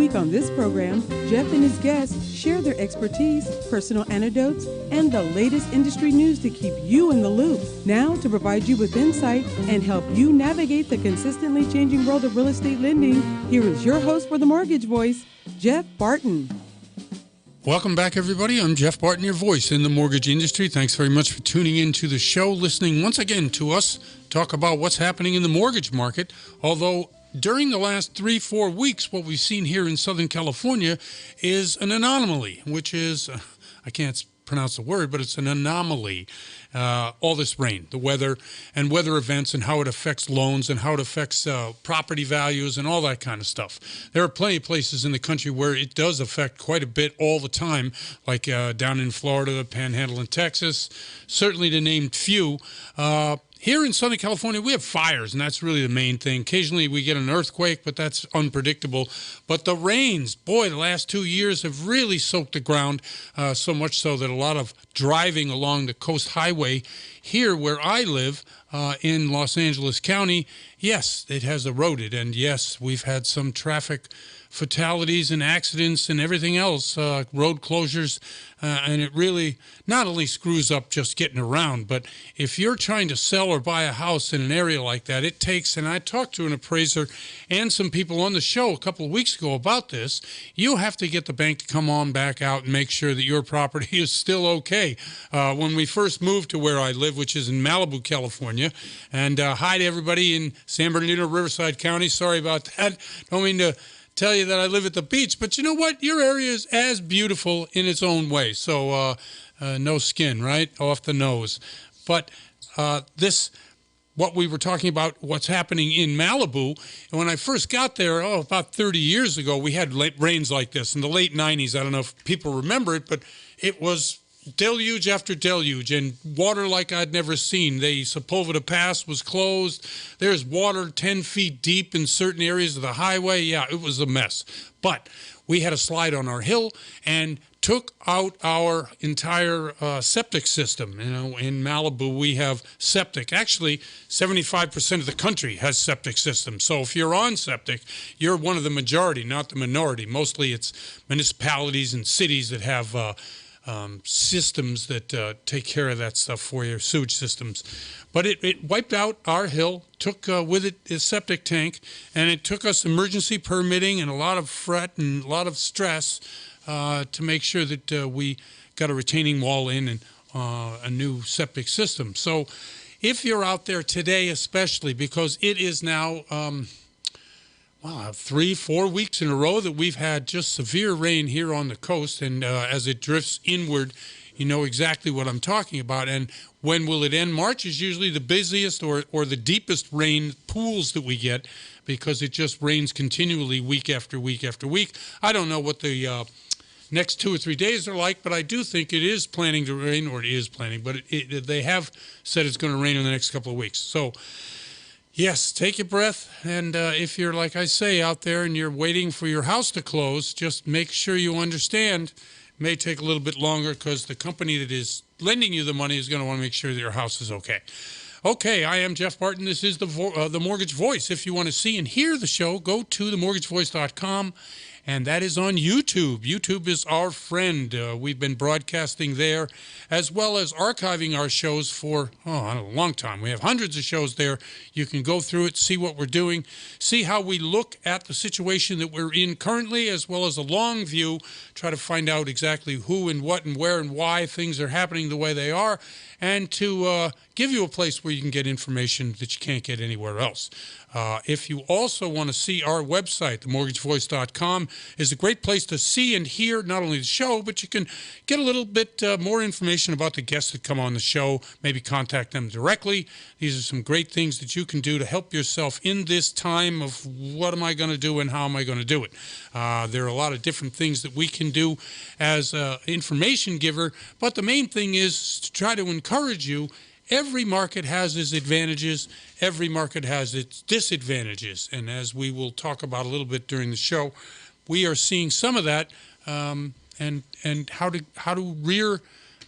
week on this program, Jeff and his guests share their expertise, personal anecdotes, and the latest industry news to keep you in the loop. Now, to provide you with insight and help you navigate the consistently changing world of real estate lending, here is your host for The Mortgage Voice, Jeff Barton. Welcome back, everybody. I'm Jeff Barton, your voice in the mortgage industry. Thanks very much for tuning in to the show, listening once again to us talk about what's happening in the mortgage market. Although during the last 3-4 weeks, what we've seen here in Southern California is an anomaly, which is, I can't pronounce the word, but it's an anomaly. All this rain, the weather, and weather events, and how it affects loans, and how it affects property values, and all that kind of stuff. There are plenty of places in the country where it does affect quite a bit all the time, like down in Florida, the Panhandle in Texas, certainly to name few. Here in Southern California, we have fires, and that's really the main thing. Occasionally we get an earthquake, but that's unpredictable. But the rains, boy, the last 2 years have really soaked the ground, so much so that a lot of driving along the Coast Highway here where I live in Los Angeles County, yes, it has eroded. And yes, we've had some traffic fatalities and accidents and everything else, road closures, and it really not only screws up just getting around, but if you're trying to sell or buy a house in an area like that, it takes, and I talked to an appraiser and some people on the show a couple of weeks ago about this, you have to get the bank to come on back out and make sure that your property is still okay. When we first moved to where I live, which is in Malibu, California, and hi to everybody in San Bernardino, Riverside County, sorry about that, don't mean to tell you that I live at the beach, but you know what? Your area is as beautiful in its own way. So no skin, right? Off the nose. But what we were talking about, what's happening in Malibu, and when I first got there, about 30 years ago, we had rains like this in the late 90s. I don't know if people remember it, but it was deluge after deluge, and water like I'd never seen. The Sepulveda Pass was closed. There's water 10 feet deep in certain areas of the highway. Yeah, it was a mess. But we had a slide on our hill and took out our entire septic system. You know, in Malibu, we have septic. Actually, 75% of the country has septic systems. So if you're on septic, you're one of the majority, not the minority. Mostly it's municipalities and cities that have systems that take care of that stuff for you, sewage systems. But it wiped out our hill, took with it a septic tank, and it took us emergency permitting and a lot of fret and a lot of stress to make sure that we got a retaining wall in and a new septic system. So if you're out there today, especially because it is now 3-4 weeks in a row that we've had just severe rain here on the coast, and as it drifts inward, you know exactly what I'm talking about. And when will it end? March is usually the busiest or the deepest rain pools that we get, because it just rains continually week after week after week. I don't know what the next 2 or 3 days are like, but I do think it is planning to rain, or it is planning, but they have said it's going to rain in the next couple of weeks. So yes, take a breath, and if you're, like I say, out there and you're waiting for your house to close, just make sure you understand it may take a little bit longer, because the company that is lending you the money is going to want to make sure that your house is okay. Okay, I am Jeff Barton. This is the Mortgage Voice. If you want to see and hear the show, go to themortgagevoice.com, and that is on YouTube. YouTube is our friend. We've been broadcasting there, as well as archiving our shows for a long time. We have hundreds of shows there. You can go through it, see what we're doing, see how we look at the situation that we're in currently, as well as a long view, try to find out exactly who and what and where and why things are happening the way they are, and to give you a place where you can get information that you can't get anywhere else. If you also want to see our website, themortgagevoice.com is a great place to see and hear not only the show, but you can get a little bit more information about the guests that come on the show, maybe contact them directly. These are some great things that you can do to help yourself in this time of what am I going to do and how am I going to do it. There are a lot of different things that we can do as an information giver, but the main thing is to try to encourage you. Every market has its advantages. Every market has its disadvantages. And as we will talk about a little bit during the show, we are seeing some of that and how to rear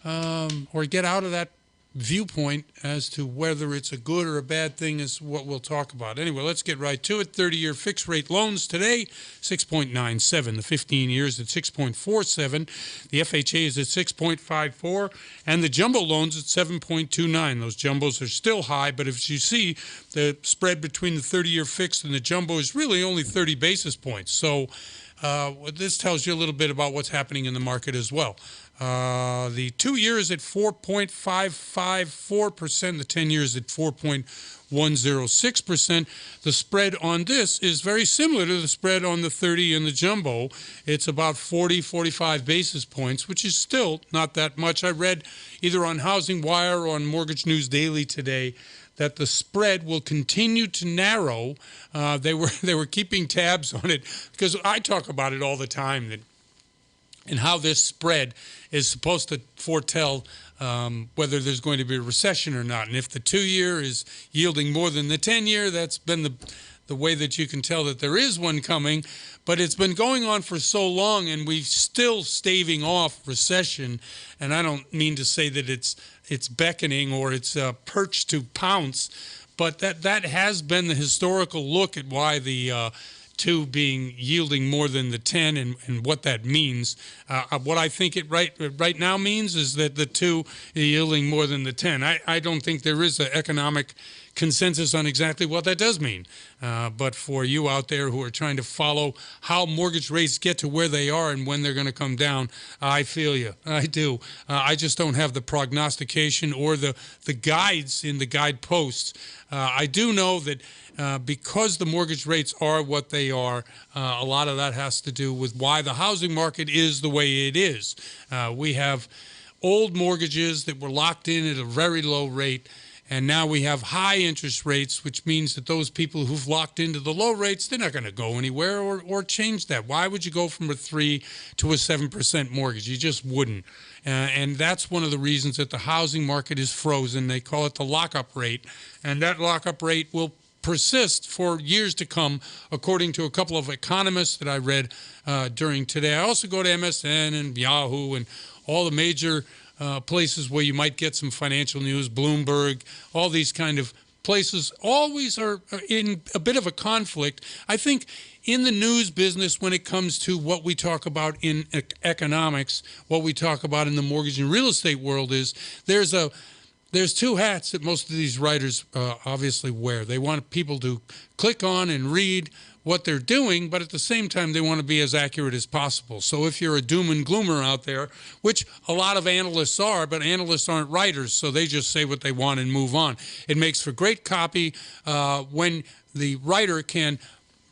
or get out of that viewpoint as to whether it's a good or a bad thing is what we'll talk about. Anyway, let's get right to it. 30-year fixed rate loans today, 6.97. The 15 years at 6.47. The FHA is at 6.54. And the jumbo loans at 7.29. Those jumbos are still high, but if you see, the spread between the 30-year fixed and the jumbo is really only 30 basis points. So this tells you a little bit about what's happening in the market as well. The 2 years at 4.554%, the 10 years at 4.106%. The spread on this is very similar to the spread on the 30 and the jumbo. It's about 45 basis points, which is still not that much. I read either on Housing Wire or on Mortgage News Daily today that the spread will continue to narrow. They were keeping tabs on it because I talk about it all the time, and how this spread is supposed to foretell whether there's going to be a recession or not. And if the 2-year is yielding more than the 10-year, that's been the way that you can tell that there is one coming. But it's been going on for so long, and we're still staving off recession. And I don't mean to say that it's beckoning or it's perched to pounce, but that has been the historical look at why the 2 being yielding more than the 10 and what that means. What I think it right now means is that the 2 is yielding more than the 10. I don't think there is an economic consensus on exactly what that does mean. But for you out there who are trying to follow how mortgage rates get to where they are and when they're going to come down, I feel you. I do. I just don't have the prognostication or the guides in the guideposts. I do know that because the mortgage rates are what they are, a lot of that has to do with why the housing market is the way it is. We have old mortgages that were locked in at a very low rate, and now we have high interest rates, which means that those people who've locked into the low rates, they're not going to go anywhere or change that. Why would you go from a 3 to a 7% mortgage? You just wouldn't. And that's one of the reasons that the housing market is frozen. They call it the lockup rate. And that lockup rate will persist for years to come, according to a couple of economists that I read during today. I also go to MSN and Yahoo and all the major places where you might get some financial news, Bloomberg, all these kind of places always are in a bit of a conflict. I think in the news business, when it comes to what we talk about in economics, what we talk about in the mortgage and real estate world is there's 2 hats that most of these writers obviously wear. They want people to click on and read what they're doing, but at the same time, they want to be as accurate as possible. So if you're a doom and gloomer out there, which a lot of analysts are, but analysts aren't writers, so they just say what they want and move on. It makes for great copy when the writer can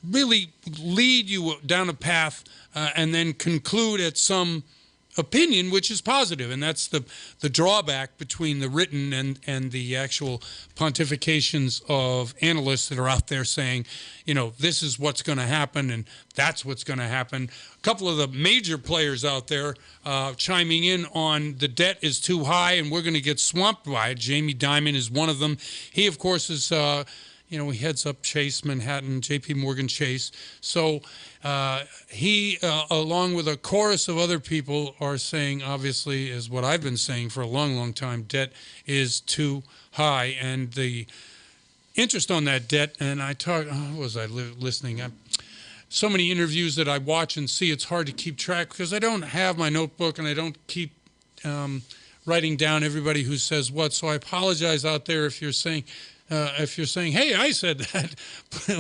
really lead you down a path and then conclude at some opinion which is positive, and that's the drawback between the written and the actual pontifications of analysts that are out there saying, this is what's going to happen and that's what's going to happen. A couple of the major players out there chiming in on the debt is too high and we're going to get swamped by it. Jamie Dimon is one of them. He, of course, is he heads up Chase Manhattan, J.P. Morgan Chase. So he, along with a chorus of other people, are saying, obviously, is what I've been saying for a long, long time, debt is too high. And the interest on that debt, and I talk, was I listening? So many interviews that I watch and see, it's hard to keep track because I don't have my notebook and I don't keep writing down everybody who says what. So I apologize out there if you're saying, hey, I said that.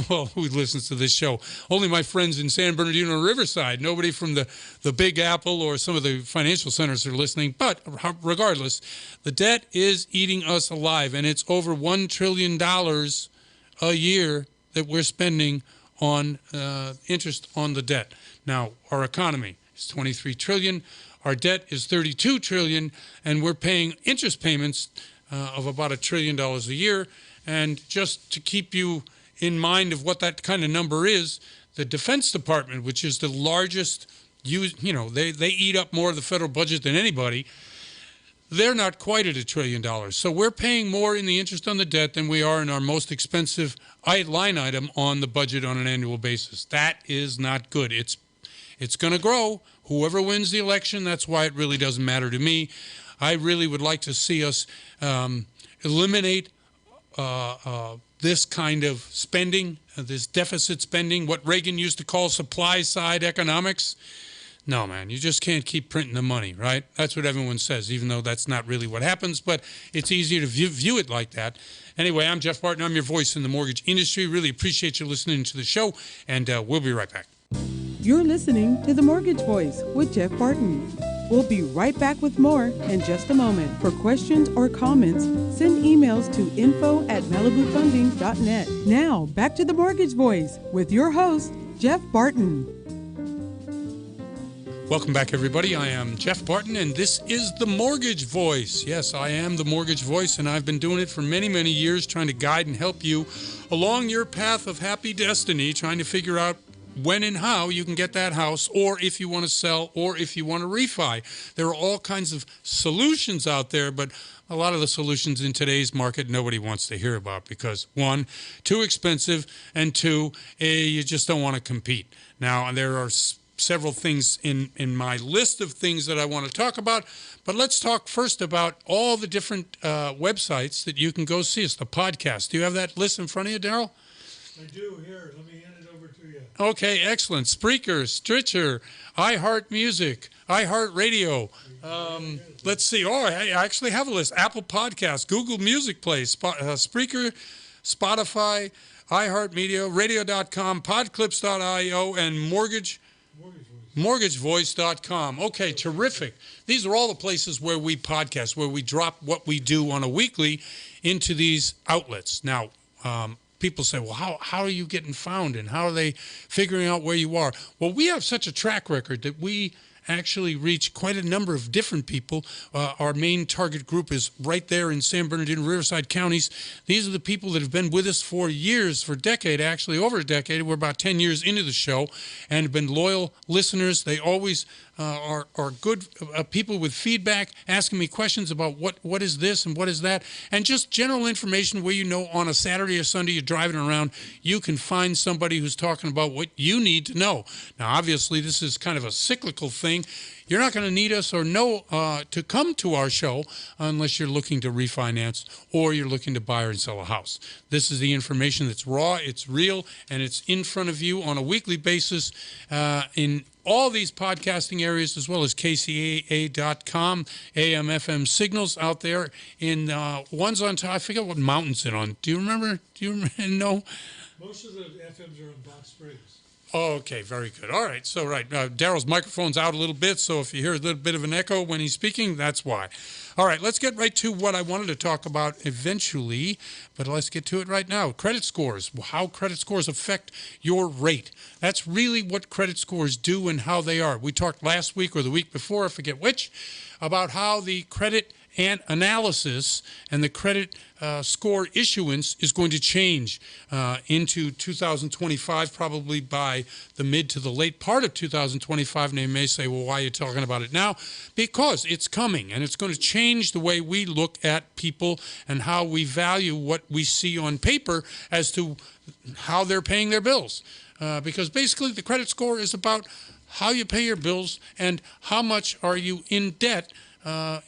Well, who listens to this show? Only my friends in San Bernardino and Riverside. Nobody from the Big Apple or some of the financial centers are listening. But regardless, the debt is eating us alive, and it's over $1 trillion a year that we're spending on interest on the debt. Now, our economy is $23 trillion. Our debt is $32 trillion, and we're paying interest payments of about $1 trillion a year. And just to keep you in mind of what that kind of number is, the Defense Department, which is the largest, they eat up more of the federal budget than anybody, they're not quite at $1 trillion. So we're paying more in the interest on the debt than we are in our most expensive line item on the budget on an annual basis. That is not good. It's going to grow. Whoever wins the election, that's why it really doesn't matter to me. I really would like to see us eliminate this kind of spending, this deficit spending, what Reagan used to call supply side economics. No, man, you just can't keep printing the money, right? That's what everyone says, even though that's not really what happens, but it's easier to view it like that. Anyway, I'm Jeff Barton. I'm your voice in the mortgage industry. Really appreciate you listening to the show, and we'll be right back. You're listening to The Mortgage Voice with Jeff Barton. We'll be right back with more in just a moment. For questions or comments, send emails to info@malibufunding.net. Now, back to The Mortgage Voice with your host, Jeff Barton. Welcome back, everybody. I am Jeff Barton, and this is The Mortgage Voice. Yes, I am The Mortgage Voice, and I've been doing it for many, many years, trying to guide and help you along your path of happy destiny, trying to figure out when and how you can get that house, or if you want to sell, or if you want to refi. There are all kinds of solutions out there, but a lot of the solutions in today's market nobody wants to hear about because, one, too expensive, and two, you just don't want to compete. Now, there are several things in my list of things that I want to talk about, but let's talk first about all the different websites that you can go see us, the podcast. Do you have that list in front of you, Daryl? I do. Here, let me hand it over to you. Okay, excellent. Spreaker, Stitcher, iHeartMusic, iHeartRadio. Let's see. Oh, I actually have a list. Apple Podcasts, Google Music Play, Spreaker, Spotify, iHeartMedia, Radio.com, Podclips.io, and MortgageVoice.com. Okay, terrific. These are all the places where we podcast, where we drop what we do on a weekly into these outlets. Now, people say, well, how are you getting found and how are they figuring out where you are? Well, we have such a track record that we actually reach quite a number of different people. Our main target group is right there in San Bernardino, Riverside counties. These are the people that have been with us for years, for a decade, actually over a decade. We're about 10 years into the show and have been loyal listeners. They always are good people with feedback, asking me questions about what is this and what is that, and just general information where on a Saturday or Sunday you're driving around, you can find somebody who's talking about what you need to know. Now, obviously, this is kind of a cyclical thing. You're not going to need us or know to come to our show unless you're looking to refinance or you're looking to buy or sell a house. This is the information that's raw, it's real, and it's in front of you on a weekly basis in all these podcasting areas, as well as KCAA.com, AM, FM signals out there. In one's on top, I forget what mountain's it on. Do you remember? Do you know? Most of the FMs are in Box Springs. Oh, okay, very good. All right, so Daryl's microphone's out a little bit, so if you hear a little bit of an echo when he's speaking, that's why. All right, let's get right to what I wanted to talk about eventually, but let's get to it right now. Credit scores, how credit scores affect your rate. That's really what credit scores do and how they are. We talked last week or the week before, I forget which, about how the credit and analysis and the credit score issuance is going to change into 2025, probably by the mid to the late part of 2025. And they may say, well, why are you talking about it now? Because it's coming, and it's going to change the way we look at people and how we value what we see on paper as to how they're paying their bills. Because basically the credit score is about how you pay your bills and how much are you in debt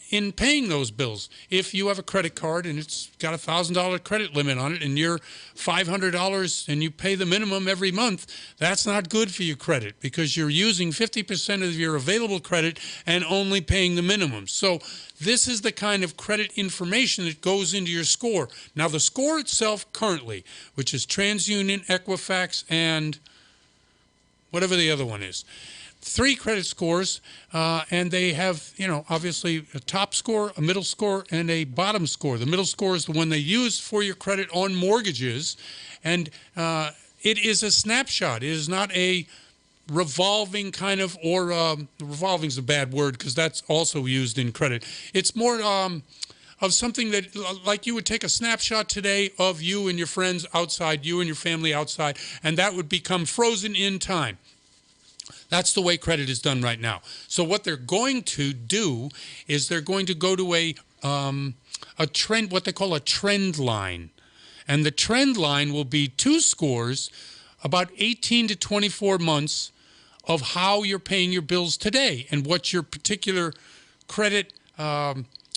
in paying those bills. If you have a credit card and it's got $1,000 credit limit on it and you're $500 and you pay the minimum every month, that's not good for your credit because you're using 50% of your available credit and only paying the minimum. So this is the kind of credit information that goes into your score. Now, the score itself currently, which is TransUnion, Equifax, and whatever the other one is, 3 credit scores, and they have, obviously a top score, a middle score, and a bottom score. The middle score is the one they use for your credit on mortgages, and it is a snapshot. It is not a revolving kind of, or revolving is a bad word because that's also used in credit. It's more of something that, like you would take a snapshot today of you and your friends outside, you and your family outside, and that would become frozen in time. That's the way credit is done right now. So what they're going to do is they're going to go to a trend, what they call a trend line. And the trend line will be 2 scores, about 18 to 24 months of how you're paying your bills today and what your particular credit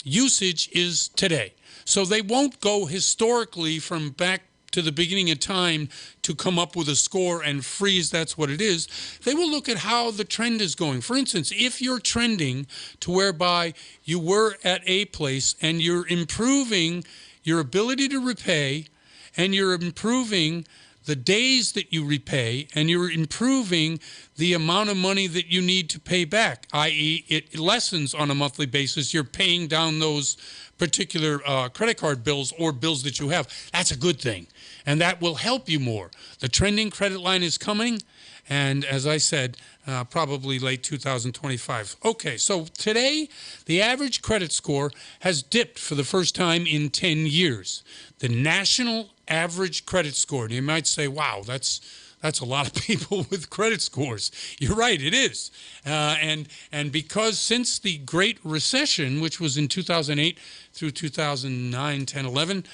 usage is today. So they won't go historically from back to the beginning of time to come up with a score and freeze, that's what it is. They will look at how the trend is going. For instance, if you're trending to whereby you were at a place and you're improving your ability to repay, and you're improving the days that you repay, and you're improving the amount of money that you need to pay back, i.e. it lessens on a monthly basis. You're paying down those particular credit card bills or bills that you have. That's a good thing, and that will help you more. The trending credit line is coming, and as I said, probably late 2025. Okay, so today, the average credit score has dipped for the first time in 10 years. The national average credit score, and you might say, wow, that's a lot of people with credit scores. You're right, it is. And because since the Great Recession, which was in 2008 through 2009, 10, 11,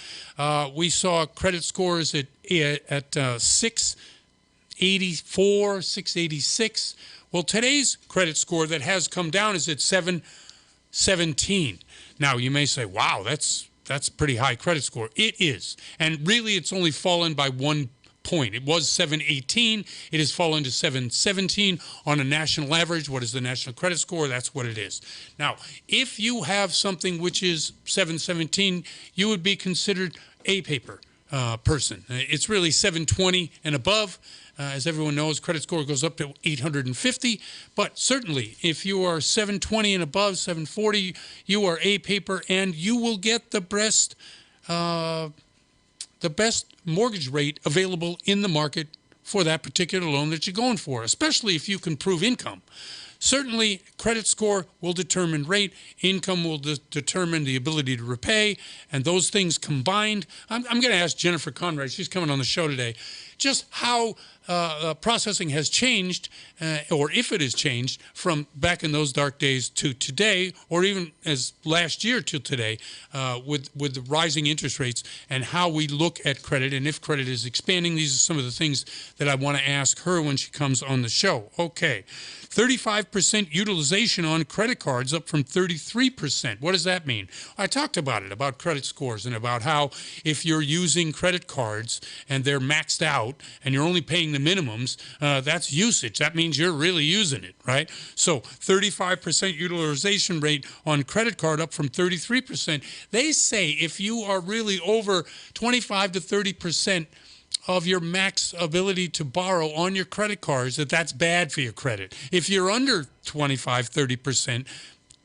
we saw credit scores at 684, 686. Well, today's credit score that has come down is at 717. Now, you may say, wow, that's pretty high credit score. It is. And really, it's only fallen by 1 point. It was 718. It has fallen to 717 on a national average. What is the national credit score? That's what it is. Now, if you have something which is 717, you would be considered a paper person. It's really 720 and above. As everyone knows, credit score goes up to 850. But certainly, if you are 720 and above, 740, you are a paper, and you will get the best mortgage rate available in the market for that particular loan that you're going for, especially if you can prove income. Certainly, credit score will determine rate, income will determine the ability to repay, and those things combined. I'm going to ask Jennifer Conrad, she's coming on the show today, just how processing has changed, or if it has changed, from back in those dark days to today, or even as last year to today, with the rising interest rates, and how we look at credit, and if credit is expanding. These are some of the things that I want to ask her when she comes on the show. Okay. 35% utilization on credit cards, up from 33%. What does that mean? I talked about it, about credit scores, and about how if you're using credit cards and they're maxed out and you're only paying the minimums, that's usage. That means you're really using it, right? So 35% utilization rate on credit card, up from 33%. They say if you are really over 25 to 30% of your max ability to borrow on your credit cards, that's bad for your credit. If you're under 25, 30%,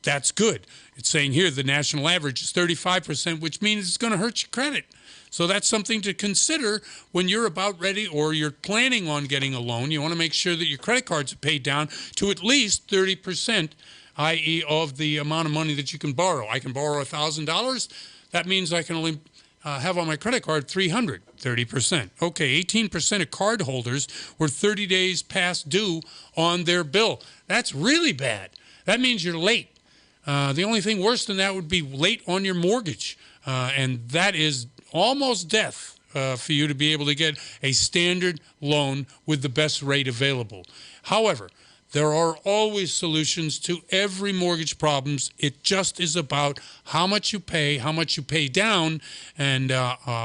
that's good. It's saying here the national average is 35%, which means it's going to hurt your credit. So that's something to consider when you're about ready or you're planning on getting a loan. You want to make sure that your credit cards are paid down to at least 30%, i.e. of the amount of money that you can borrow. I can borrow $1,000. That means I can only have on my credit card $300, 30%. Okay, 18% of card holders were 30 days past due on their bill. That's really bad. That means you're late. The only thing worse than that would be late on your mortgage. And that is almost death for you to be able to get a standard loan with the best rate available. However, there are always solutions to every mortgage problems. It just is about how much you pay down, and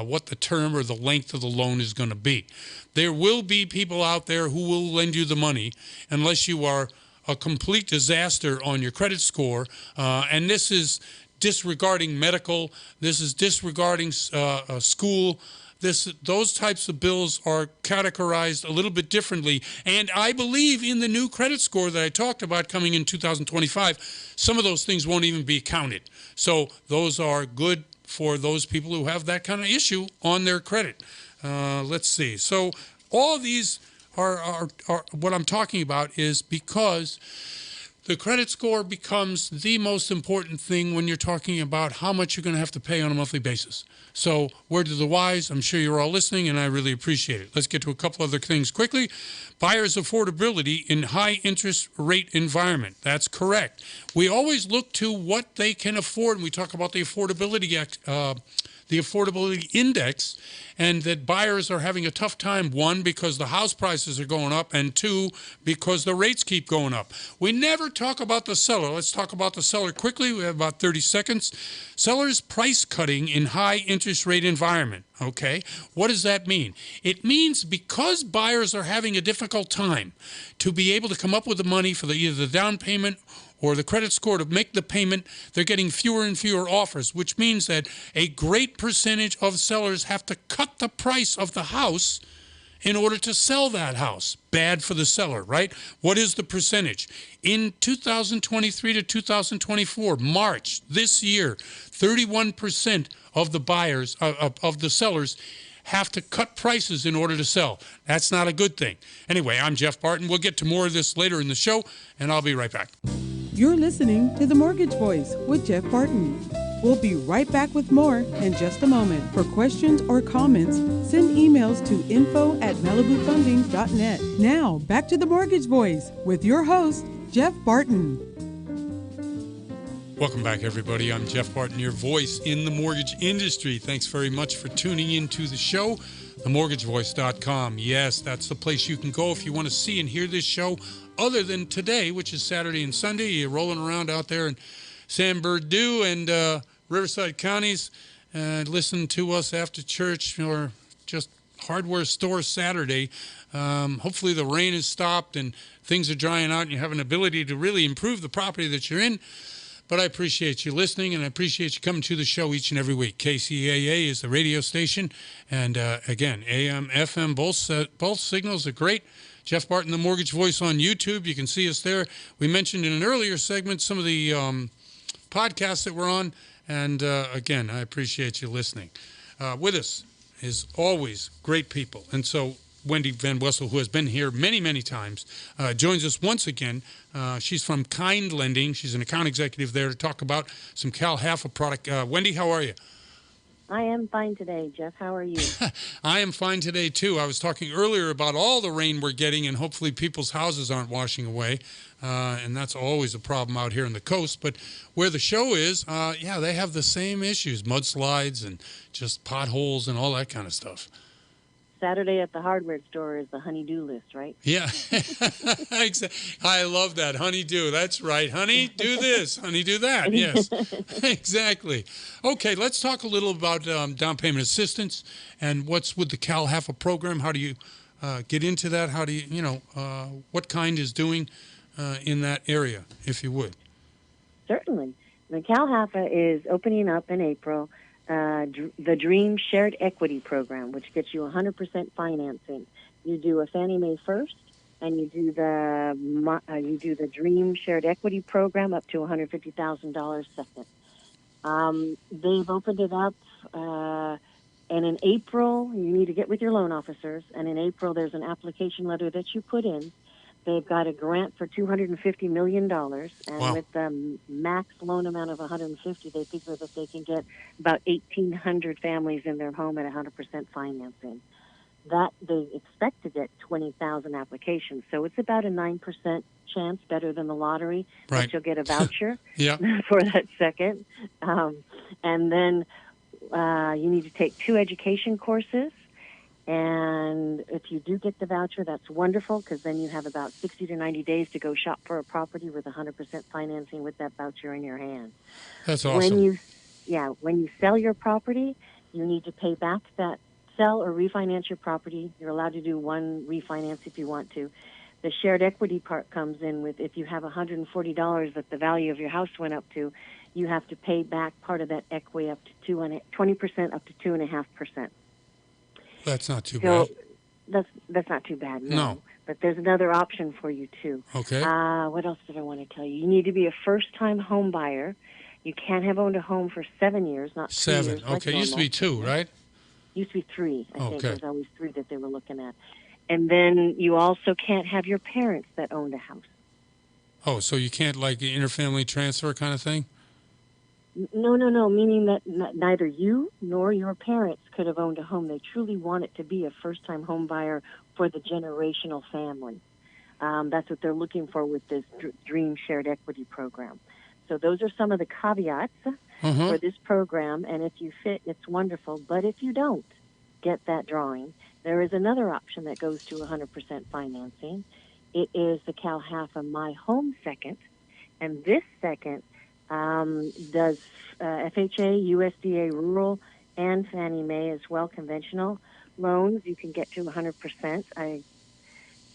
what the term or the length of the loan is going to be. There will be people out there who will lend you the money unless you are a complete disaster on your credit score, and this is disregarding medical, this is disregarding school. Those types of bills are categorized a little bit differently. And I believe in the new credit score that I talked about coming in 2025, some of those things won't even be counted. So those are good for those people who have that kind of issue on their credit. Let's see. So all of these are what I'm talking about is because the credit score becomes the most important thing when you're talking about how much you're going to have to pay on a monthly basis. So, word to the wise, I'm sure you're all listening, and I really appreciate it. Let's get to a couple other things quickly. Buyers' affordability in high interest rate environment. That's correct. We always look to what they can afford, and we talk about the affordability the affordability index, and that buyers are having a tough time, one, because the house prices are going up, and two, because the rates keep going up. We never talk about the seller. Let's talk about the seller quickly. We have about 30 seconds. Sellers price cutting in high interest rate environment. Okay, what does that mean? It means because buyers are having a difficult time to be able to come up with the money for either the down payment or the credit score to make the payment, they're getting fewer and fewer offers, which means that a great percentage of sellers have to cut the price of the house in order to sell that house. Bad for the seller, right? What is the percentage? In 2023 to 2024, March this year, 31% of the buyers, of the sellers, have to cut prices in order to sell. That's not a good thing. Anyway, I'm Jeff Barton. We'll get to more of this later in the show, and I'll be right back. You're listening to The Mortgage Voice with Jeff Barton. We'll be right back with more in just a moment. For questions or comments, send emails to info@malibufunding.net. Now, back to The Mortgage Voice with your host, Jeff Barton. Welcome back, everybody. I'm Jeff Barton, your voice in the mortgage industry. Thanks very much for tuning into the show, themortgagevoice.com. Yes, that's the place you can go if you want to see and hear this show other than today, which is Saturday and Sunday. You're rolling around out there in San Bernardino and Riverside counties and listen to us after church or just hardware store Saturday. Hopefully the rain has stopped and things are drying out and you have an ability to really improve the property that you're in. But I appreciate you listening, and I appreciate you coming to the show each and every week. KCAA is the radio station, and again, AM, FM, both signals are great. Jeff Barton, the Mortgage Voice on YouTube. You can see us there. We mentioned in an earlier segment some of the podcasts that we're on, and again, I appreciate you listening. With us is always great people, and so Wendy Van Wessel, who has been here many, many times, joins us once again. She's from Kind Lending. She's an account executive there to talk about some Cal Halfa product. Wendy, how are you? I am fine today, Jeff. How are you? I am fine today, too. I was talking earlier about all the rain we're getting, and hopefully people's houses aren't washing away. And that's always a problem out here on the coast. But where the show is, yeah, they have the same issues, mudslides and just potholes and all that kind of stuff. Saturday at the hardware store is the honey-do list, right? Yeah. I love that. Honey-do. That's right. Honey, do this. Honey, do that. Yes. Exactly. Okay, let's talk a little about down payment assistance and what's with the Cal Halfa program. How do you get into that? How do you, what Kind is doing in that area, if you would? Certainly. The Cal Halfa is opening up in April the Dream Shared Equity Program, which gets you 100% financing. You do a Fannie Mae first, and you do the Dream Shared Equity Program up to $150,000 second. They've opened it up, and in April you need to get with your loan officers. And in April, there's an application letter that you put in. They've got a grant for $250 million, and wow. with the max loan amount of $150, they figure that they can get about 1,800 families in their home at 100% financing. That they expect to get 20,000 applications, so it's about a 9% chance, better than the lottery, right. that you'll get a voucher yeah. for that second. And then you need to take 2 education courses. And if you do get the voucher, that's wonderful, because then you have about 60 to 90 days to go shop for a property with 100% financing with that voucher in your hand. That's awesome. When you sell your property, you need to pay back that sell or refinance your property. You're allowed to do one refinance if you want to. The shared equity part comes in with if you have $140 that the value of your house went up to, you have to pay back part of that equity up to 20% up to 2.5%. That's not too bad. That's not too bad, no. But there's another option for you, too. Okay. What else did I want to tell you? You need to be a first-time home buyer. You can't have owned a home for 7 years, not 3 years. 7. Okay, used to be 2, right? Used to be 3, I think. Okay. There's always 3 that they were looking at. And then you also can't have your parents that owned a house. Oh, so you can't, like, interfamily transfer kind of thing? No, meaning that neither you nor your parents could have owned a home. They truly want it to be a first-time home buyer for the generational family. That's what they're looking for with this Dream Shared Equity Program. So those are some of the caveats Uh-huh. for this program. And if you fit, it's wonderful. But if you don't get that drawing, there is another option that goes to 100% financing. It is the Cal Halfa My Home Second. And this second does FHA, USDA rural, and Fannie Mae as well, conventional loans. You can get to 100%.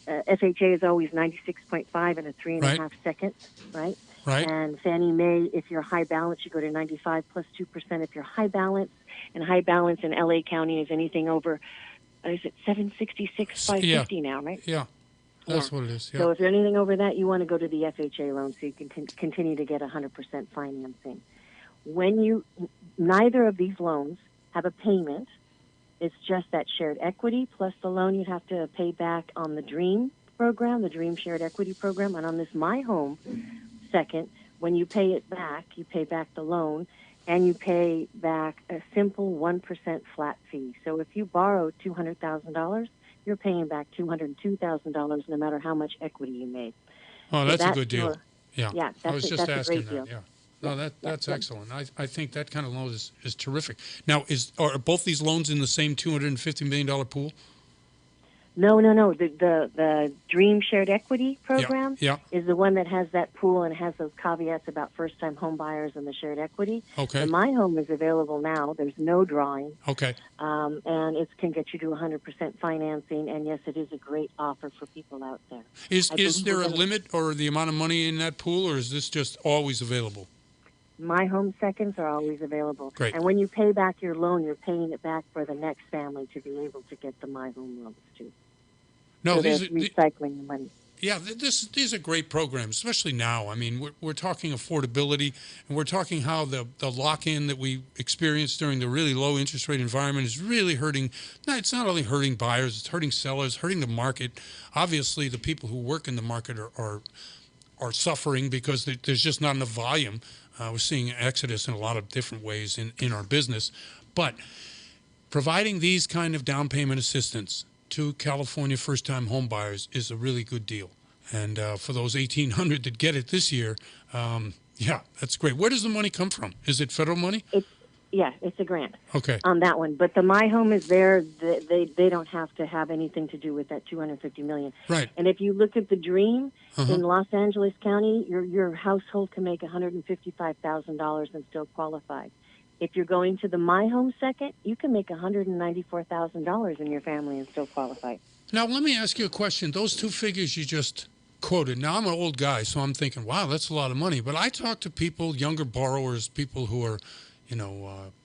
FHA is always 96.5 and a 3.5 seconds, right? Right. And Fannie Mae, if you're high balance, you go to 95 plus 2% if you're high balance. And high balance in LA County is anything over, is it 766, 550 now, right? Yeah. That's what it is. Yeah. So if you're anything over that, you want to go to the FHA loan so you can continue to get 100% financing. Neither of these loans have a payment. It's just that shared equity plus the loan you'd have to pay back on the DREAM program, the DREAM Shared Equity Program. And on this My Home Second, when you pay it back, you pay back the loan, and you pay back a simple 1% flat fee. So if you borrow $200,000, you're paying back $202,000 no matter how much equity you made. Oh, So that's a good deal. Yeah. I was just asking that. deal. Yeah. No, that's excellent. I think that kind of loan is terrific. Now, are both these loans in the same $250 million pool? No. The DREAM Shared Equity Program Yeah. is the one that has that pool and has those caveats about first-time home buyers and the shared equity. Okay. The My Home is available now. There's no drawing. Okay. And it can get you to 100% financing. And, yes, it is a great offer for people out there. Is there a limit or the amount of money in that pool, or is this just always available? My Home Seconds are always available. Great. And when you pay back your loan, you're paying it back for the next family to be able to get the My Home loans, too. No, so these they're are recycling the money. Yeah, these are great programs, especially now. I mean, we're talking affordability, and we're talking how the lock-in that we experienced during the really low interest rate environment is really hurting. No, it's not only hurting buyers, it's hurting sellers, hurting the market. Obviously, the people who work in the market are suffering because there's just not enough volume. We're seeing exodus in a lot of different ways in our business. But providing these kind of down payment assistance to California first-time home buyers is a really good deal. And for those 1,800 that get it this year, yeah, that's great. Where does the money come from? Is it federal money? It's a grant. Okay. On that one. But the My Home is there. They don't have to have anything to do with that $250 million. Right. And if you look at the DREAM in Los Angeles County, your household can make $155,000 and still qualify. If you're going to the My Home Second, you can make $194,000 in your family and still qualify. Now, let me ask you a question. Those two figures you just quoted. Now, I'm an old guy, so I'm thinking, wow, that's a lot of money. But I talk to people, younger borrowers, people who are,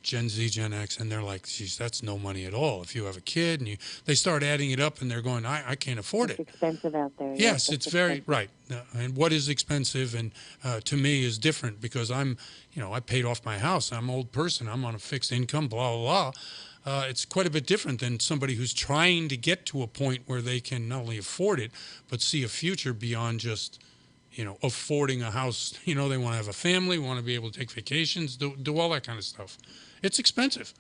Gen Z, Gen X, and they're like, geez, that's no money at all. If you have a kid and they start adding it up and they're going, I can't afford it. It's expensive out there. Yes, it's very, right. And what is expensive and to me is different because I paid off my house. I'm an old person. I'm on a fixed income, blah, blah, blah. It's quite a bit different than somebody who's trying to get to a point where they can not only afford it, but see a future beyond just, affording a house. They want to have a family, want to be able to take vacations, do all that kind of stuff. It's expensive.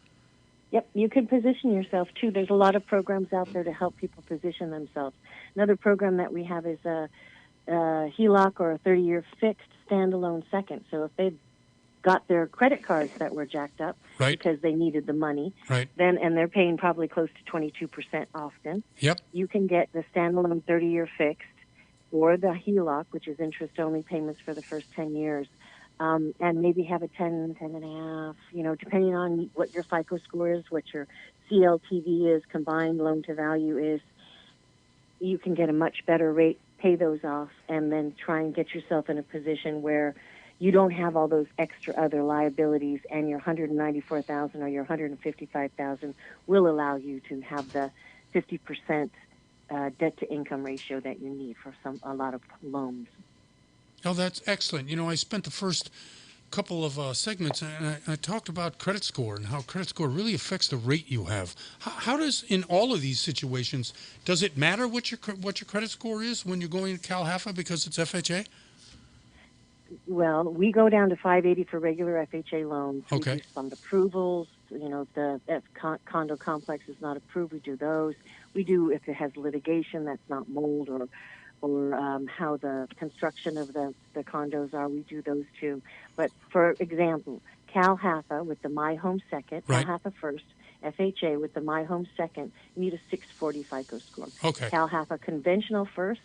Yep, you can position yourself, too. There's a lot of programs out there to help people position themselves. Another program that we have is a HELOC or a 30-year fixed standalone second. So if they've got their credit cards that were jacked up because they needed the money, and they're paying probably close to 22% often, you can get the standalone 30-year fixed or the HELOC, which is interest-only payments for the first 10 years, and maybe have a 10 and a half, depending on what your FICO score is, what your CLTV is, combined loan-to-value is. You can get a much better rate, pay those off, and then try and get yourself in a position where you don't have all those extra other liabilities, and your $194,000 or your $155,000 will allow you to have the 50% debt-to-income ratio that you need for a lot of loans. Oh, that's excellent. I spent the first couple of segments, and I talked about credit score and how credit score really affects the rate you have. How does, in all of these situations, does it matter what your credit score is when you're going to Cal Halfa because it's FHA? Well, we go down to 580 for regular FHA loans. Okay. We do some approvals. If the condo complex is not approved, we do those. We do if it has litigation that's not mold or how the construction of the condos are. We do those too. But for example, Cal HAFA with the My Home Second, Right. Cal HAFA First, FHA with the My Home Second, you need a 640 FICO score. Okay. Cal HAFA Conventional First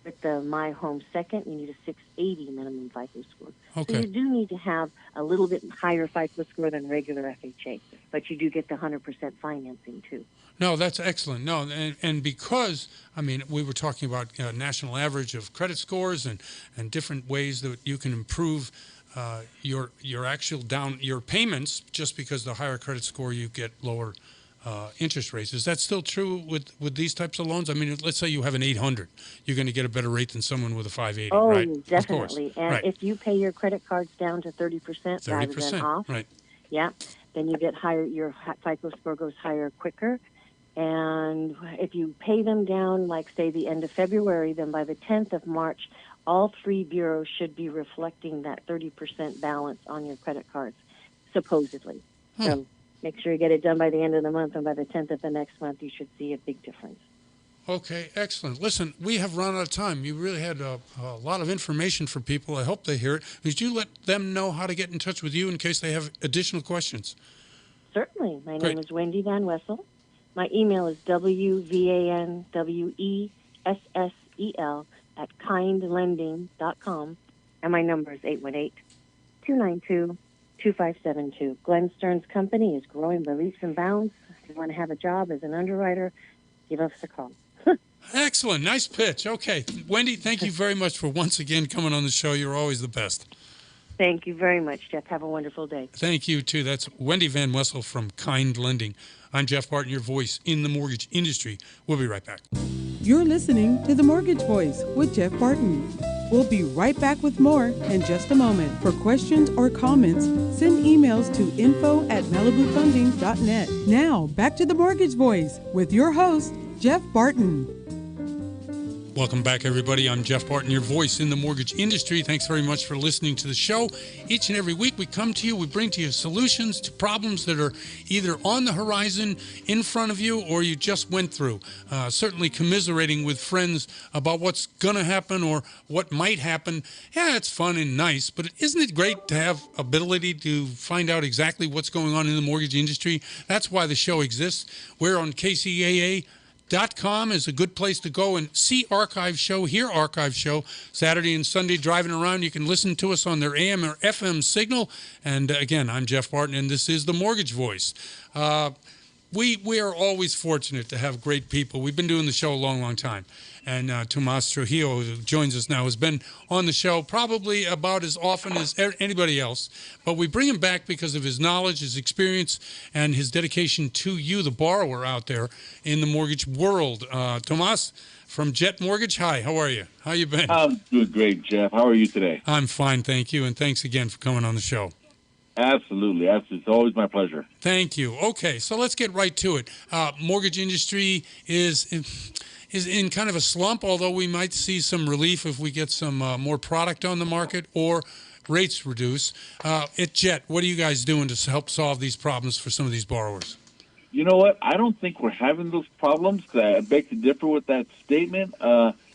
with the My Home Second, you need a 680 minimum FICO score. Okay. So you do need to have a little bit higher FICO score than regular FHA, but you do get the 100% financing too. No, that's excellent. No, and because, I mean, we were talking about national average of credit scores and different ways that you can improve your actual your payments just because the higher credit score you get lower interest rates. Is that still true with these types of loans? I mean, let's say you have an 800, you're going to get a better rate than someone with a 580, oh, right? Definitely. Of course. And right. if you pay your credit cards down to 30% rather than off, right. yeah, then you get higher. Your FICO score goes higher quicker. And if you pay them down, like, say, the end of February, then by the 10th of March, all three bureaus should be reflecting that 30% balance on your credit cards, supposedly. So make sure you get it done by the end of the month, and by the 10th of the next month, you should see a big difference. Okay, excellent. Listen, we have run out of time. You really had a lot of information for people. I hope they hear it. Would you let them know how to get in touch with you in case they have additional questions? Certainly. My Great. name is Wendy Van Wessel. My email is wvanwessel@kindlending.com, and my number is 818-292-2572. Glenn Stern's company is growing by leaps and bounds. If you want to have a job as an underwriter, give us a call. Excellent. Nice pitch. Okay. Wendy, thank you very much for once again coming on the show. You're always the best. Thank you very much, Jeff. Have a wonderful day. Thank you, too. That's Wendy Van Wessel from Kind Lending. I'm Jeff Barton, your voice in the mortgage industry. We'll be right back. You're listening to The Mortgage Voice with Jeff Barton. We'll be right back with more in just a moment. For questions or comments, send emails to info@malibufunding.net. Now, back to The Mortgage Voice with your host, Jeff Barton. Welcome back, everybody. I'm Jeff Barton, your voice in the mortgage industry. Thanks very much for listening to the show. Each and every week we come to you, we bring to you solutions to problems that are either on the horizon, in front of you, or you just went through. Certainly commiserating with friends about what's going to happen or what might happen. Yeah, it's fun and nice, but isn't it great to have ability to find out exactly what's going on in the mortgage industry? That's why the show exists. We're on KCAA.com is a good place to go and see archive show, hear archive show, Saturday and Sunday driving around. You can listen to us on their AM or FM signal. And again, I'm Jeff Barton, and this is The Mortgage Voice. We are always fortunate to have great people. We've been doing the show a long, long time. And Tomas Trujillo, who joins us now, has been on the show probably about as often as anybody else. But we bring him back because of his knowledge, his experience, and his dedication to you, the borrower out there in the mortgage world. Tomas from Jet Mortgage, hi, how are you? How you been? I'm doing great, Jeff. How are you today? I'm fine, thank you. And thanks again for coming on the show. Absolutely. It's always my pleasure. Thank you. Okay, so let's get right to it. Mortgage industry is in kind of a slump, although we might see some relief if we get some more product on the market or rates reduce. At Jet, what are you guys doing to help solve these problems for some of these borrowers? You know what? I don't think we're having those problems. I beg to differ with that statement.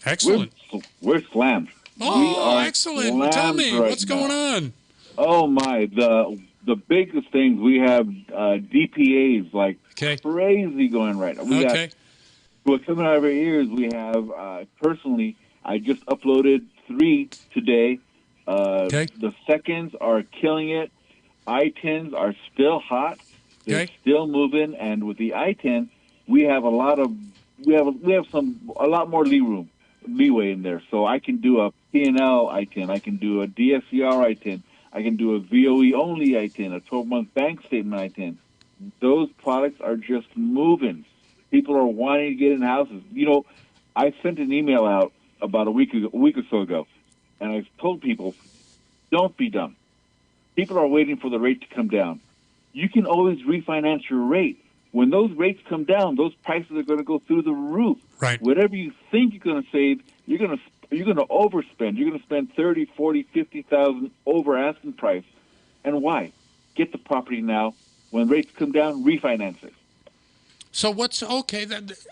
Excellent. We're slammed. Oh, excellent. Well, tell me, right what's going on? Oh, my. The biggest things, we have DPAs like crazy going right now. What's coming out of our ears, we have, personally, I just uploaded 3 today. The seconds are killing it. I-10s are still hot. They're still moving. And with the I-10, we have a lot more leeway in there. So I can do a P&L I-10. I can do a DSCR I-10. I can do a VOE only I-10, a 12-month bank statement I-10. Those products are just moving. People are wanting to get in houses. You know, I sent an email out about a week or so ago, and I told people, don't be dumb. People are waiting for the rate to come down. You can always refinance your rate. When those rates come down, those prices are going to go through the roof. Right. Whatever you think you're going to save, you're going to overspend. You're going to spend 30, 40, 50,000 over asking price. And why? Get the property now. When rates come down, refinance it. So what's okay?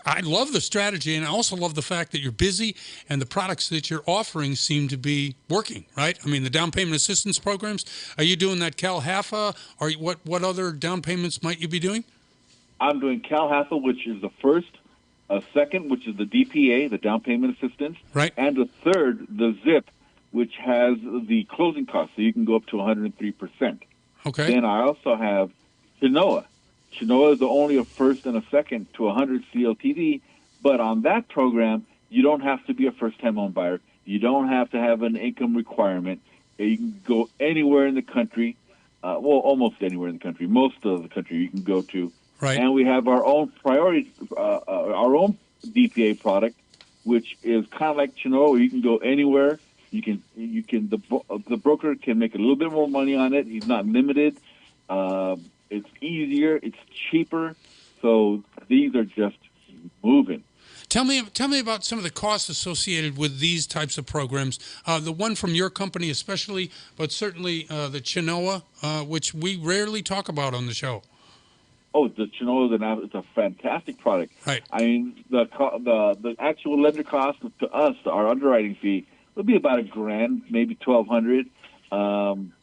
I love the strategy, and I also love the fact that you're busy, and the products that you're offering seem to be working. Right? I mean, the down payment assistance programs. Are you doing that Cal HAFA? Or what other down payments might you be doing? I'm doing Cal HAFA, which is the first, a second, which is the DPA, the down payment assistance, Right. and the third, the ZIP, which has the closing costs, so you can go up to 103%. Okay. Then I also have Chinoa. Chinoa is only a first and a second to 100 CLTV, but on that program, you don't have to be a first-time home buyer. You don't have to have an income requirement. You can go anywhere in the country, almost anywhere in the country, most of the country you can go to. Right. And we have our own priority, our own DPA product, which is kind of like Chinoa, where you can go anywhere. The broker can make a little bit more money on it. He's not limited. It's easier. It's cheaper. So these are just moving. Tell me about some of the costs associated with these types of programs. The one from your company especially, but certainly the Chinoa, which we rarely talk about on the show. Oh, the Chinoa is a fantastic product. Right. I mean, the actual lender cost to us, our underwriting fee, would be about $1,000, maybe $1,200.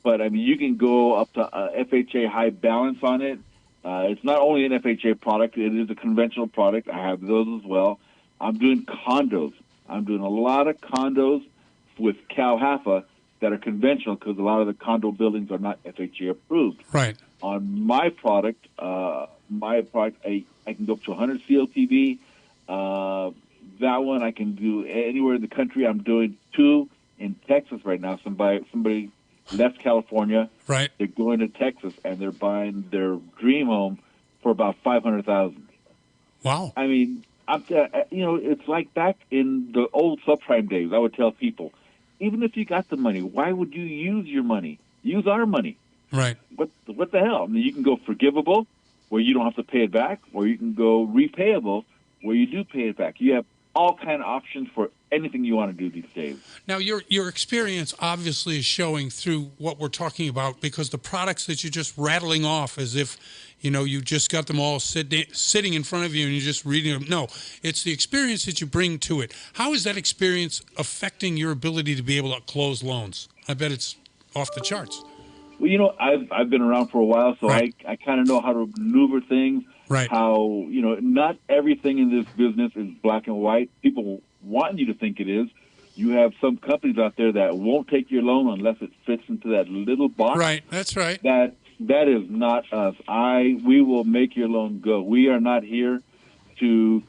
But I mean, you can go up to FHA high balance on it. It's not only an FHA product; it is a conventional product. I have those as well. I'm doing condos. I'm doing a lot of condos with Cal HAFA that are conventional because a lot of the condo buildings are not FHA approved. Right. On my product, I can go up to 100 CLTV. That one I can do anywhere in the country. I'm doing 2 in Texas right now. Somebody left California. Right. They're going to Texas and they're buying their dream home for about $500,000. Wow. I mean, it's like back in the old subprime days. I would tell people, even if you got the money, why would you use your money? Use our money. Right. What the hell? I mean, you can go forgivable, where you don't have to pay it back, or you can go repayable, where you do pay it back. You have all kind of options for anything you want to do these days. Now, your experience obviously is showing through what we're talking about, because the products that you're just rattling off as if, you just got them all sitting in front of you and you're just reading them. No, it's the experience that you bring to it. How is that experience affecting your ability to be able to close loans? I bet it's off the charts. Well, I've been around for a while, so Right. I kind of know how to maneuver things. Right. How, not everything in this business is black and white. People want you to think it is. You have some companies out there that won't take your loan unless it fits into that little box. Right. That's right. That is not us. We will make your loan go. We are not here to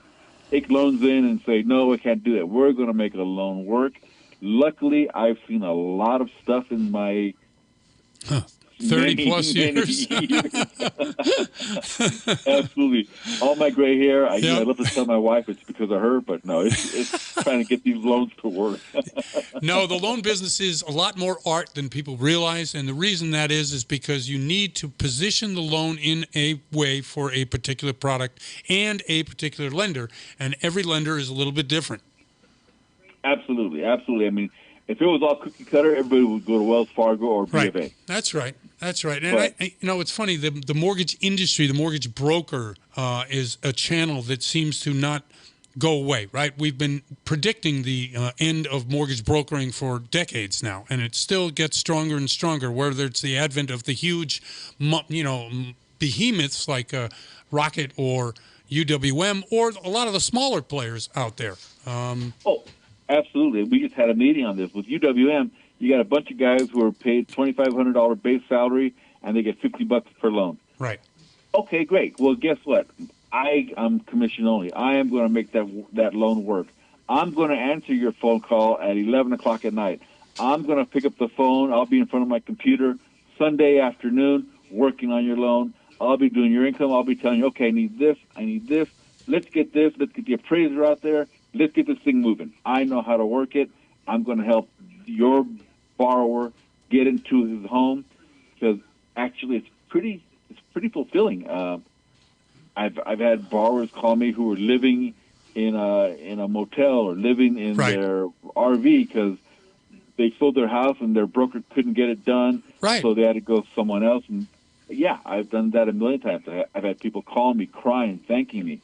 take loans in and say, no, I can't do that. We're going to make a loan work. Luckily, I've seen a lot of stuff in my 30 plus years. Absolutely. All my gray hair, I Yep. love to tell my wife it's because of her, but no, it's trying to get these loans to work. No, the loan business is a lot more art than people realize, and the reason that is because you need to position the loan in a way for a particular product and a particular lender, and every lender is a little bit different. Absolutely. I mean, if it was all cookie cutter, everybody would go to Wells Fargo or B of A. Right. That's right. And it's funny, the mortgage industry, the mortgage broker is a channel that seems to not go away, right? We've been predicting the end of mortgage brokering for decades now, and it still gets stronger and stronger, whether it's the advent of the huge, behemoths like Rocket or UWM, or a lot of the smaller players out there. Absolutely. We just had a meeting on this. With UWM, you got a bunch of guys who are paid $2,500 base salary, and they get $50 per loan. Right. Okay, great. Well, guess what? I'm commission only. I am going to make that loan work. I'm going to answer your phone call at 11 o'clock at night. I'm going to pick up the phone. I'll be in front of my computer Sunday afternoon working on your loan. I'll be doing your income. I'll be telling you, okay, I need this. Let's get this. Let's get the appraiser out there. Let's get this thing moving. I know how to work it. I'm going to help your borrower get into his home, because actually it's pretty fulfilling. I've had borrowers call me who are living in a motel or living in Right. their RV because they sold their house and their broker couldn't get it done, Right. so they had to go someone else. And Yeah, I've done that a million times. I've had people call me, crying, thanking me.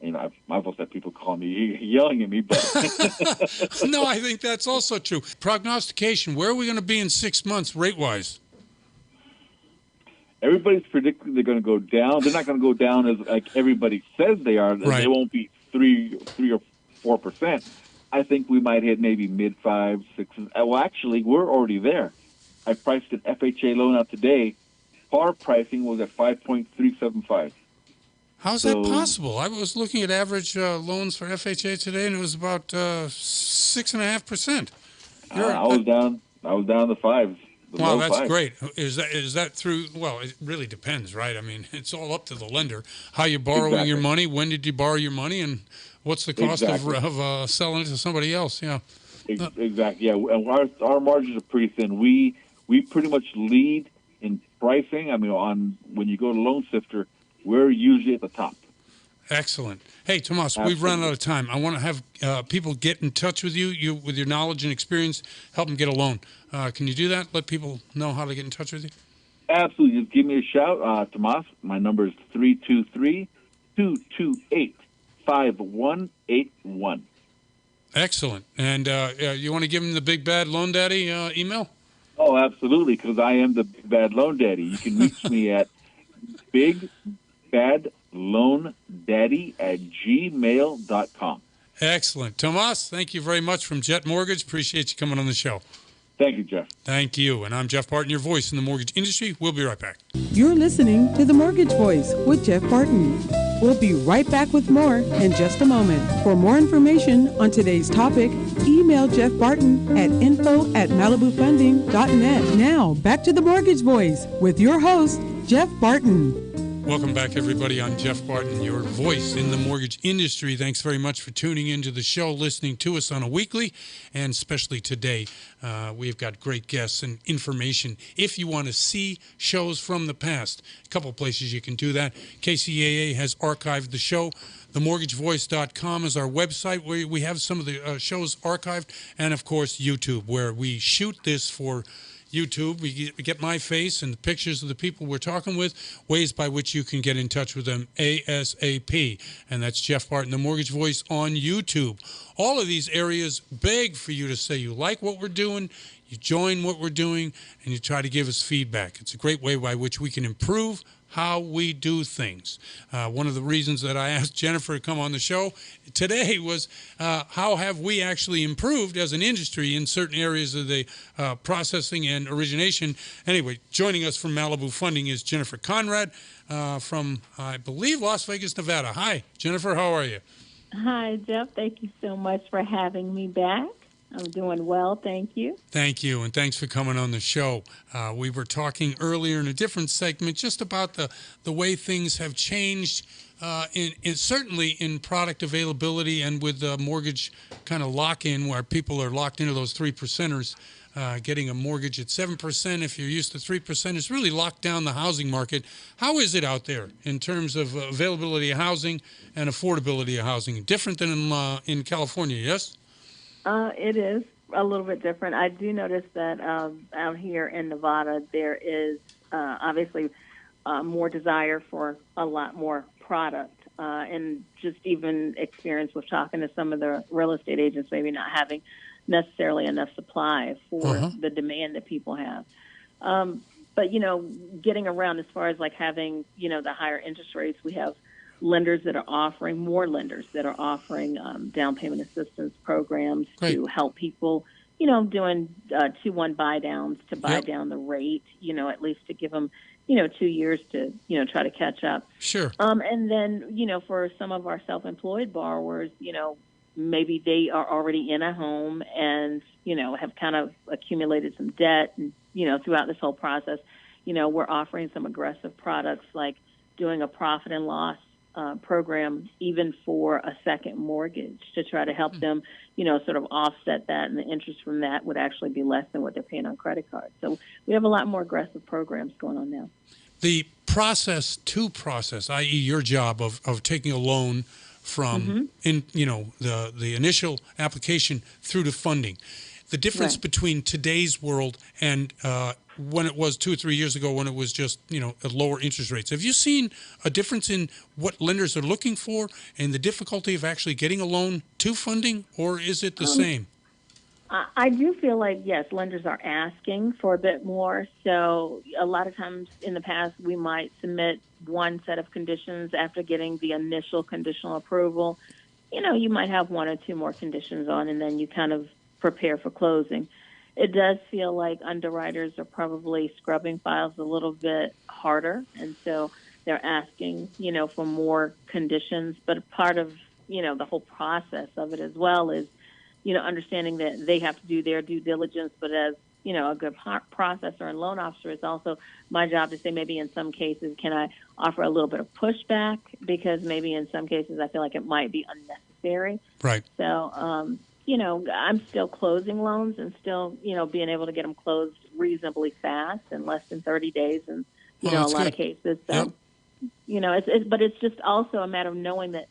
And I've also had people call me, yelling at me. But No, I think that's also true. Prognostication, where are we going to be in 6 months rate-wise? everybody's predicting they're going to go down. They're not going to go down as like everybody says they are. Right. They won't be 3 or 4%. I think we might hit maybe mid 5, 6. Well, actually, we're already there. I priced an FHA loan out today. Par pricing was at 5.375. How's that possible? I was looking at average loans for FHA today, and it was about 6.5%. I was down the 5s. Wow, that's great. Is that through? Well, it really depends, right? I mean, it's all up to the lender. How you're borrowing your money? When did you borrow your money? And what's the cost of selling it to somebody else? Yeah. Exactly. Yeah, and our margins are pretty thin. We pretty much lead in pricing. I mean, on when you go to Loan Sifter, we're usually at the top. Excellent. Hey, Tomas, we've run out of time. I want to have people get in touch with you with your knowledge and experience, help them get a loan. Can you do that? Let people know how to get in touch with you? Absolutely. Just give me a shout, Tomas. My number is 323-228-5181. Excellent. And you want to give them the Big Bad Loan Daddy email? Oh, absolutely, because I am the Big Bad Loan Daddy. You can reach me at bigbadloandaddy@gmail.com. Excellent. Tomas, thank you very much from Jet Mortgage. Appreciate you coming on the show. Thank you, Jeff. Thank you. And I'm Jeff Barton, your voice in the mortgage industry. We'll be right back. You're listening to The Mortgage Voice with Jeff Barton. We'll be right back with more in just a moment. For more information on today's topic, email Jeff Barton at info@malibufunding.net. Now, back to The Mortgage Voice with your host, Jeff Barton. Welcome back, everybody. I'm Jeff Barton, your voice in the mortgage industry. Thanks very much for tuning into the show, listening to us on a weekly, and especially today. We've got great guests and information. If you want to see shows from the past, a couple places you can do that. KCAA has archived the show. TheMortgageVoice.com is our website where we have some of the shows archived, and, of course, YouTube, where we shoot this for YouTube. We get my face and the pictures of the people we're talking with, ways by which you can get in touch with them ASAP. And that's Jeff Barton, the Mortgage Voice on YouTube. All of these areas beg for you to say you like what we're doing, you join what we're doing, and you try to give us feedback. It's a great way by which we can improve how we do things. One of the reasons that I asked Jennifer to come on the show today was how have we actually improved as an industry in certain areas of the processing and origination. Anyway, joining us from Malibu Funding is Jennifer Conrad from, I believe, Las Vegas, Nevada. Hi, Jennifer. How are you? Hi, Jeff. Thank you so much for having me back. I'm doing well, thank you. Thank you, and thanks for coming on the show. We were talking earlier in a different segment just about the way things have changed, certainly in product availability and with the mortgage kind of lock-in where people are locked into those 3%ers. Getting a mortgage at 7%, if you're used to 3%, has really locked down the housing market. How is it out there in terms of availability of housing and affordability of housing? Different than in California, yes? It is a little bit different. I do notice that out here in Nevada, there is obviously more desire for a lot more product. And just even experience with talking to some of the real estate agents, maybe not having necessarily enough supply for the demand that people have. But, getting around as far as like having, the higher interest rates, we have lenders that are offering, more lenders that are offering down payment assistance programs to help people, doing 2-1 buy downs to buy down the rate, at least to give them, 2 years to, try to catch up. Sure. And then, for some of our self-employed borrowers, maybe they are already in a home and, have kind of accumulated some debt and, throughout this whole process, we're offering some aggressive products like doing a profit and loss program even for a second mortgage to try to help them, sort of offset that, and the interest from that would actually be less than what they're paying on credit cards. So we have a lot more aggressive programs going on now. The process, i.e. your job of taking a loan from the initial application through to funding. The difference between today's world and when it was 2 or 3 years ago when it was just, at lower interest rates. Have you seen a difference in what lenders are looking for and the difficulty of actually getting a loan to funding, or is it the same? I do feel like, yes, lenders are asking for a bit more. So a lot of times in the past, we might submit one set of conditions after getting the initial conditional approval. You might have one or two more conditions on, and then you kind of prepare for closing. It does feel like underwriters are probably scrubbing files a little bit harder, and so they're asking, for more conditions. But part of, the whole process of it as well is, understanding that they have to do their due diligence, but as, a good processor and loan officer, it's also my job to say maybe in some cases, can I offer a little bit of pushback? Because maybe in some cases I feel like it might be unnecessary. Right. So, I'm still closing loans and still, being able to get them closed reasonably fast in less than 30 days and, a lot of cases. So, but it's just also a matter of knowing that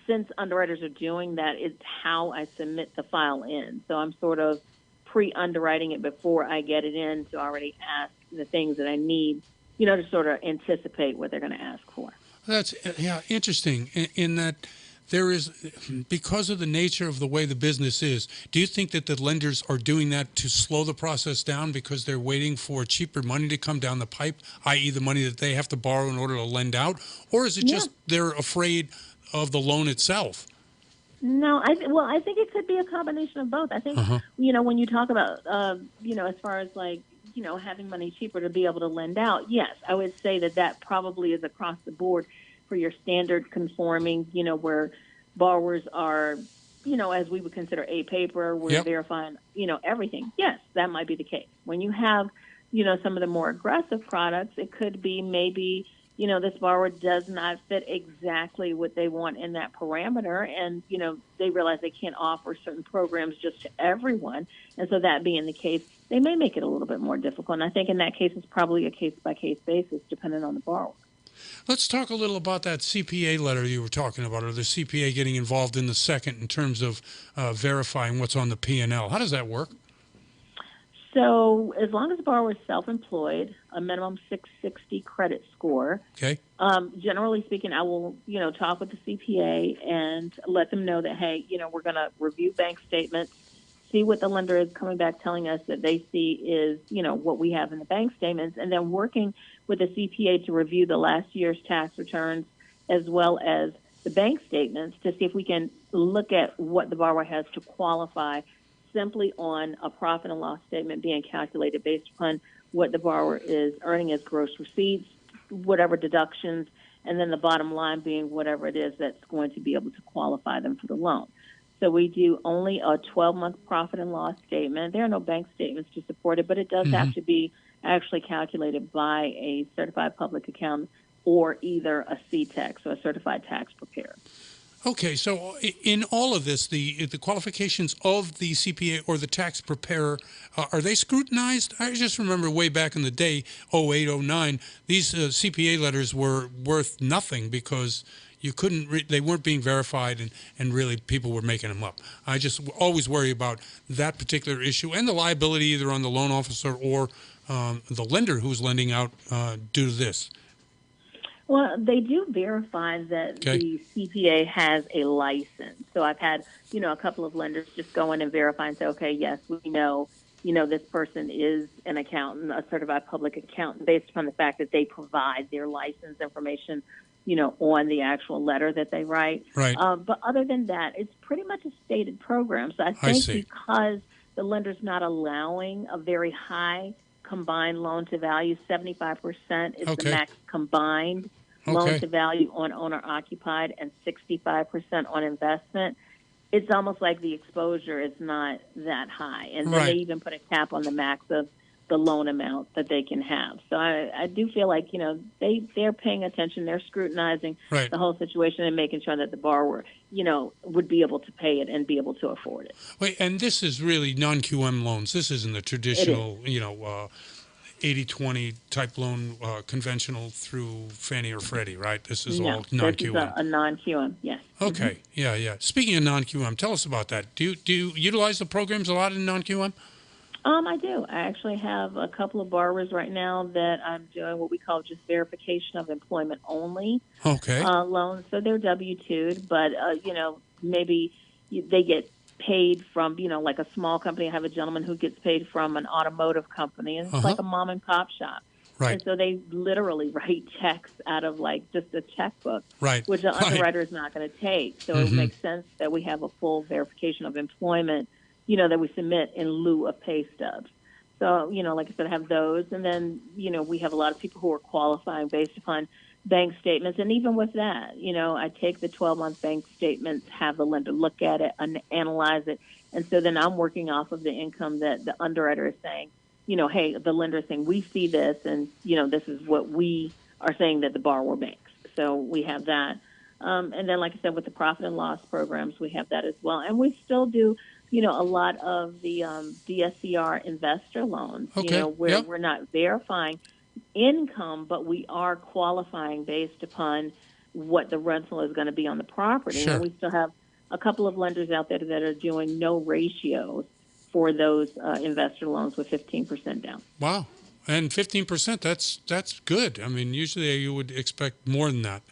since underwriters are doing that, it's how I submit the file in. So I'm sort of pre-underwriting it before I get it in to already ask the things that I need, to sort of anticipate what they're going to ask for. That's interesting in that there is, because of the nature of the way the business is, do you think that the lenders are doing that to slow the process down because they're waiting for cheaper money to come down the pipe, i.e. the money that they have to borrow in order to lend out? Or is it just they're afraid of the loan itself? No, I think it could be a combination of both. I think, when you talk about, as far as like, having money cheaper to be able to lend out, yes, I would say that probably is across the board for your standard conforming, where borrowers are, as we would consider a paper, we're verifying, everything. Yes, that might be the case. When you have, some of the more aggressive products, it could be maybe, this borrower does not fit exactly what they want in that parameter, and, they realize they can't offer certain programs just to everyone. And so that being the case, they may make it a little bit more difficult. And I think in that case, it's probably a case-by-case basis, depending on the borrower. Let's talk a little about that CPA letter you were talking about, or the CPA getting involved in the second in terms of verifying what's on the P&L. How does that work? So as long as the borrower is self-employed, a minimum 660 credit score. Okay. Generally speaking, I will, talk with the CPA and let them know that, hey, we're going to review bank statements, see what the lender is coming back telling us that they see is, what we have in the bank statements, and then working with the CPA to review the last year's tax returns as well as the bank statements to see if we can look at what the borrower has to qualify simply on a profit and loss statement being calculated based upon what the borrower is earning as gross receipts, whatever deductions, and then the bottom line being whatever it is that's going to be able to qualify them for the loan. So we do only a 12-month profit and loss statement. There are no bank statements to support it, but it does have to be actually calculated by a certified public accountant or either a CTEC, so a certified tax preparer. Okay, so in all of this, the qualifications of the CPA or the tax preparer, are they scrutinized? I just remember way back in the day, 08, 09, these CPA letters were worth nothing because you couldn't, they weren't being verified and really people were making them up. I just always worry about that particular issue and the liability either on the loan officer or the lender who's lending out due to this. Well, they do verify that the CPA has a license. So I've had, a couple of lenders just go in and verify and say, okay, yes, we know, this person is an accountant, a certified public accountant, based upon the fact that they provide their license information, on the actual letter that they write. Right. But other than that, it's pretty much a stated program. So I think because the lender's not allowing a very high combined loan to value, 75% is the max combined loan to value on owner occupied and 65% on investment. It's almost like the exposure is not that high. And then they even put a cap on the max of the loan amount that they can have. So I do feel like, they're paying attention, they're scrutinizing the whole situation and making sure that the borrower, would be able to pay it and be able to afford it. Wait, and this is really non-QM loans. This isn't the traditional, 80-20 type loan, conventional through Fannie or Freddie, right? This is all non-QM. This is a non-QM, yes. Okay, yeah. Speaking of non-QM, tell us about that. Do you utilize the programs a lot in non-QM? I do. I actually have a couple of borrowers right now that I'm doing what we call just verification of employment only Okay. loans. So they're W-2'd, but, maybe they get paid from, like a small company. I have a gentleman who gets paid from an automotive company, and it's like a mom and pop shop. Right. And so they literally write checks out of like just a checkbook, Right. which the underwriter is not going to take. So it makes sense that we have a full verification of employment, that we submit in lieu of pay stubs. So, like I said, I have those. And then, we have a lot of people who are qualifying based upon bank statements. And even with that, I take the 12-month bank statements, have the lender look at it, and analyze it. And so then I'm working off of the income that the underwriter is saying, hey, the lender is saying, we see this, and, this is what we are saying that the borrower makes. So we have that. And then, like I said, with the profit and loss programs, we have that as well. And we still do, a lot of the DSCR investor loans, where we're not verifying income, but we are qualifying based upon what the rental is going to be on the property. Sure. And we still have a couple of lenders out there that are doing no ratios for those investor loans with 15% down. Wow. And 15%, that's good. I mean, usually you would expect more than that.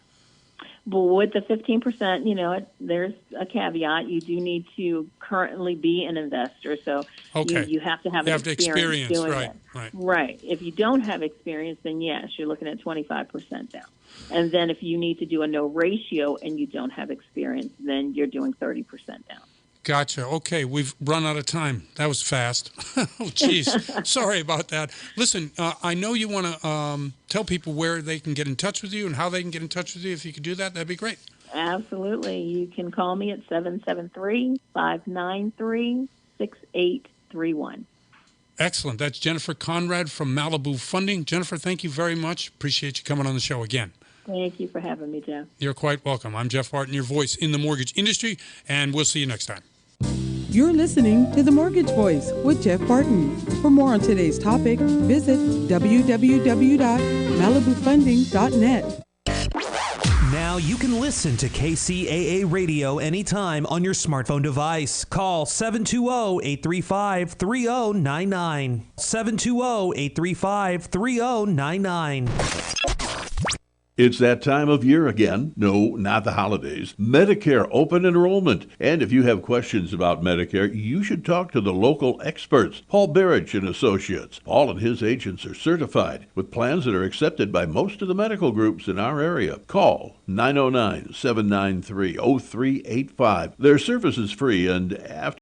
But with the 15%, there's a caveat. You do need to currently be an investor. So you have to have experience doing it. Right. If you don't have experience, then yes, you're looking at 25% down. And then if you need to do a no ratio and you don't have experience, then you're doing 30% down. Gotcha. Okay, we've run out of time. That was fast. Oh, geez. Sorry about that. Listen, I know you want to tell people where they can get in touch with you and how they can get in touch with you. If you could do that, that'd be great. Absolutely. You can call me at 773-593-6831. Excellent. That's Jennifer Conrad from Malibu Funding. Jennifer, thank you very much. Appreciate you coming on the show again. Thank you for having me, Jeff. You're quite welcome. I'm Jeff Barton, your voice in the mortgage industry, and we'll see you next time. You're listening to The Mortgage Voice with Jeff Barton. For more on today's topic, visit www.malibufunding.net. Now you can listen to KCAA Radio anytime on your smartphone device. Call 720-835-3099. 720-835-3099. It's that time of year again. No, not the holidays. Medicare open enrollment. And if you have questions about Medicare, you should talk to the local experts. Paul Barrich and Associates. Paul and his agents are certified with plans that are accepted by most of the medical groups in our area. Call 909-793-0385. Their service is free, and after